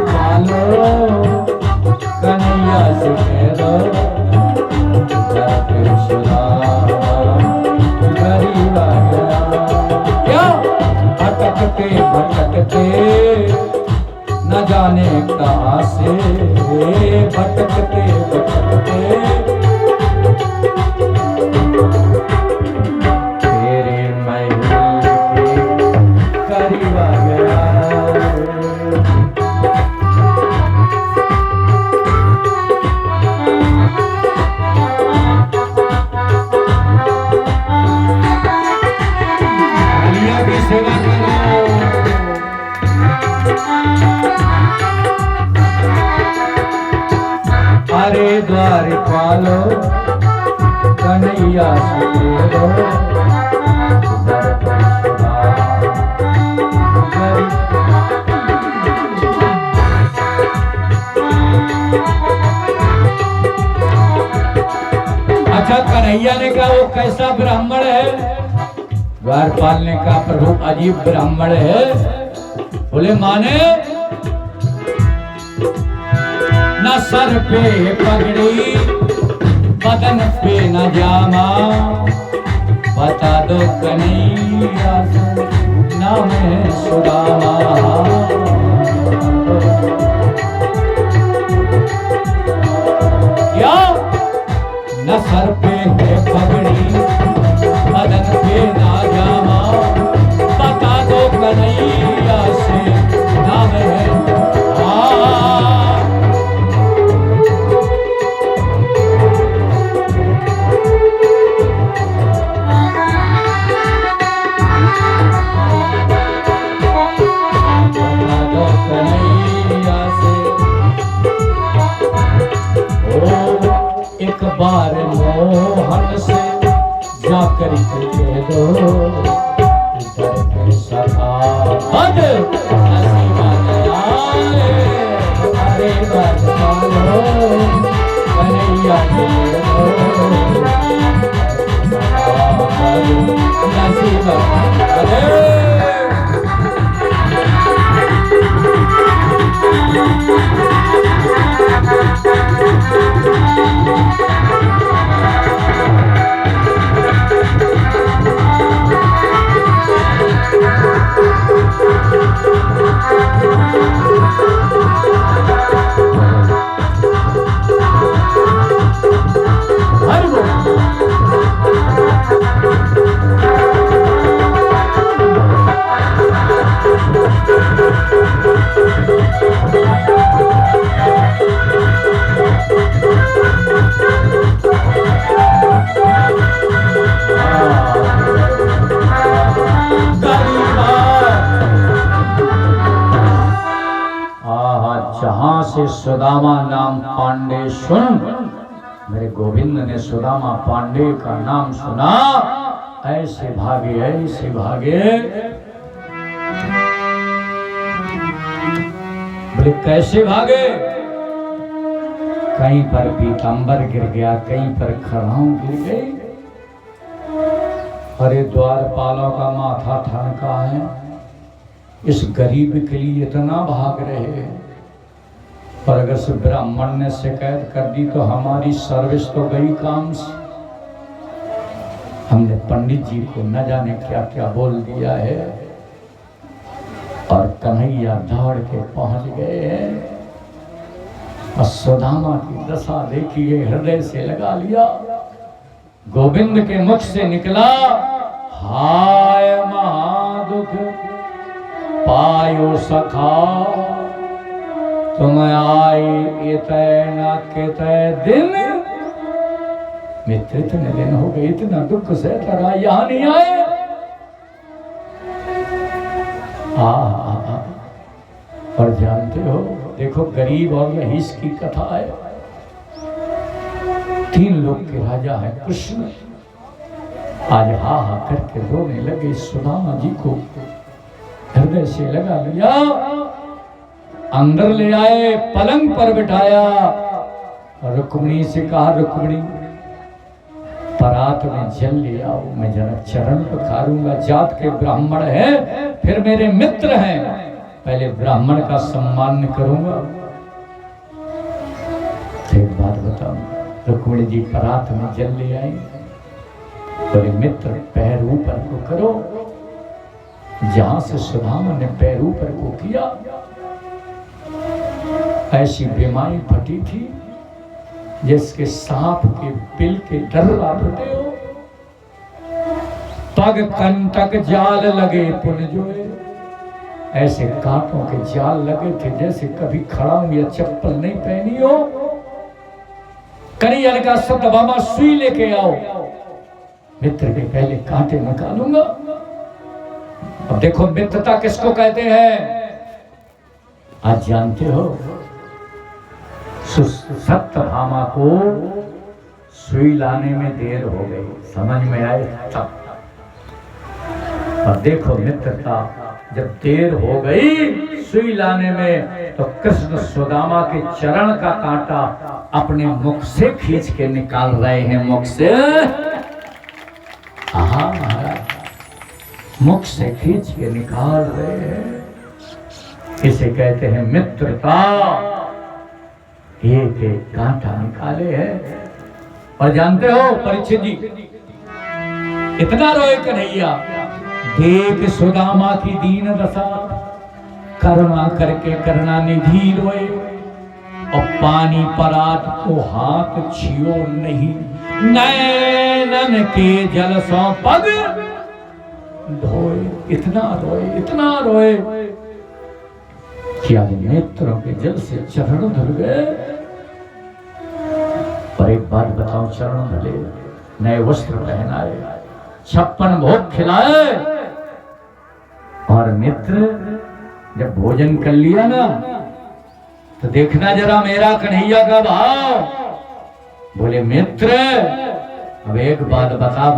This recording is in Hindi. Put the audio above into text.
पालो कन्हैया से कह दो गरीब आ गया। क्या भटकते भटकते न जाने कहाँ से, भटकते भटकते तेरे महल के करीब आ गया। सेवा करो अरे द्वार पालो कन्हैया से कह दो अच्छा कन्हैया ने कहा वो कैसा ब्राह्मण है? द्वारपाल ने कहा प्रभु अजीब ब्राह्मण है। बोले माने न सर पे पगड़ी बदन पे न जामा, बता दो कन्हैया नाम है सुदामा। क्या न सर पे है पगड़ी बदन पे ना जामा, बता दो कन्हैया से नाम है। एक बार मोहन से जाकर के कह दो इधर कैसा था बद नसीबा आए। अरे बात मानो कन्हैया के नसीबा अरे जहां से सुदामा नाम पांडे सुन, मेरे गोविंद ने सुदामा पांडे का नाम सुना, ऐसे भागे ऐसे भागे। बोले कैसे भागे? कहीं पर पीतांबर गिर गया, कहीं पर खड़ाऊ गिर गई। अरे द्वारपालों का माथा ठनका है, इस गरीब के लिए इतना भाग रहे हैं। पर अगर से ब्राह्मण ने शिकायत कर दी तो हमारी सर्विस तो गई काम से। हमने पंडित जी को न जाने क्या क्या बोल दिया है। और कन्हैया दौड़ के पहुंच गए हैं और सुदामा की दशा देखिए, हृदय से लगा लिया। गोविंद के मुख से निकला, हाय महादुख पायो सखा, तुम आई इतने न कितने दिन। मित्र इतने दिन हो गए, इतना दुख से तरा यहाँ नहीं आए। और जानते हो, देखो गरीब और रईस की कथा है। 3 लोग के राजा है कृष्ण। आज हा हा करके रोने लगे, सुदामा जी को हृदय से लगा लिया, अंदर ले आए, पलंग पर बिठाया और रुक्मिणी से कहा, रुक्मिणी परात में जल ले आओ, मैं जरा चरण पखारूंगा। जात के ब्राह्मण है, फिर मेरे मित्र हैं, पहले ब्राह्मण का सम्मान करूंगा। तो एक बात बताऊं, रुक्मिणी जी परात में जल ले आई, बोले मित्र पैर ऊपर को करो। जहां से सुदामा ने पैर ऊपर को किया, ऐसी बीमारी फटी थी जिसके सांप के बिल के डर्रा फटे हो। पग कंटक जाल लगे पुन जोए, ऐसे कांटों के जाल लगे थे जैसे कभी खड़ा हूं या चप्पल नहीं पहनी हो। करियल का शब्द बाबा सुई लेके आओ, मित्र के पहले कांटे निकालूंगा। अब देखो मित्रता किसको कहते हैं, आज जानते हो। सत्यभामा को सुई लाने में देर हो गई, समझ में आए तब। और देखो मित्रता जब देर हो गई सुई लाने में, तो कृष्ण सुदामा के चरण का कांटा अपने मुख से खींच के निकाल रहे हैं। मुख से, मुख से खींच के निकाल रहे हैं। इसे कहते हैं मित्रता। एक एक कांटा निकाले हैं। और जानते हो परीक्षित जी इतना रोए कन्हैया, देख सुदामा की दीन दशा, करुणा करके करुणा निधि रोए। और पानी परात को हाथ छियो नहीं, नैनन के जल सौ पग धोए। इतना रोए, इतना रोए क्या नेत्रों के जल से चरण धुल गए। पर एक बात बताऊं, चरण धुले, नए वस्त्र पहनाए, 56 भोग खिलाए, और मित्र जब भोजन कर लिया ना, तो देखना जरा मेरा कन्हैया का भाव। बोले मित्र अब एक बात बता।